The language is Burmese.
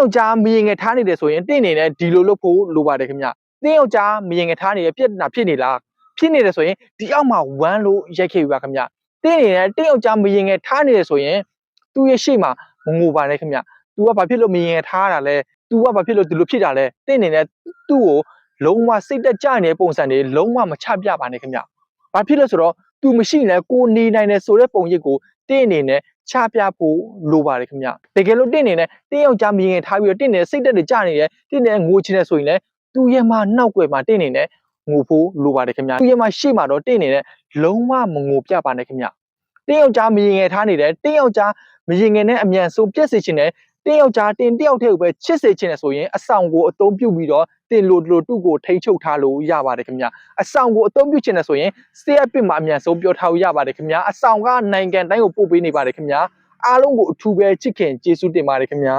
ယောက်ကြားမရင်ငယ်ထားနေတယ်ဆိုရင်တင့်နေနဲ့ဒီလိုလုပ်ဖို့လိုပါတယ်ခင်ဗျတင်းယောက်ကြားမရင်ငယ်ထားနေရပြက်နာဖြစ်နေလားဖြစ်နေတယ်ဆိုရင်ဒီအောက်မှာ1လို့ရိုက်ခဲ့ပြီပါခင်ဗျတင်းနေနဲ့တင်းယောက်ကြားမရင်ငယ်ထားနေတယ်ဆိုရင်သူ့ရဲ့ရှေ့မှာမငိုပါနဲ့ခင်ဗျသူကဘာဖြစ်လို့မရင်ငယ်ထားတာလဲသူကဘာဖြစ်လို့ဒီလိုဖြစ်တာလဲတင်းနေနဲ့သူ့ကိုလုံးဝစိတ်တက်ကြနေတဲ့ပုံစံတွေလုံးဝမချပြပါနဲ့ခင်ဗျဘာဖြစ်လို့ဆိုတော့သူမရှိလဲကိုနေနိုင်တယ်ဆိုတဲ့ပုံရိပ်ကိုတင်းအနေနဲ့ချပြဖို့လိုပါတယ်ခင်ဗျတကယ်လို့တင်းအနေနဲ့တင်းယောက်ကြားမြင်ငယ်ထားပြီးတော့တင်းနေစိတ်တက်တွေကြနေတယ်တင်းနေငိုချင်တယ်ဆိုရင်လည်းသူ့ရဲ့မှာနောက်ွယ်မှာတင်းနေနဲ့ငိုဖို့လိုပါတယ်ခင်ဗျသူ့ရဲ့မှာရှေ့မှာတော့တင်းနေနဲ့လုံးဝမငိုပြပါနဲ့ခင်ဗျတင်းယောက်ကြားမြင်ငယ်ထားနေတယ်တင်းယောက်ကြားမြင်ငယ်နဲ့အမြန်ဆုံးပြက်စေချင်တယ်တင်းယောက်ကြားတင်းတယောက်တည်းကိုပဲချစ်စေချင်တယ်ဆိုရင်အဆောင်ကိုအသုံးပြုပြီးတော့တင်လို့သူ့ကိုထိန်းချုပ်ထားလို့ရပါတယ်ခင်ဗျအဆောင်ကိုအသုံးပြုချင်တယ်ဆိုရင်စေအပစ်မှာအမြန်ဆုံးပြောထားလို့ရပါတယ်ခင်ဗျအဆောင်ကနိုင်ငံတိုင်းကိုပို့ပေးနေပါတယ်ခင်ဗျအားလုံးကိုအထူးပဲချစ်ခင်ကျေးဇူးတင်ပါတယ်ခင်ဗျ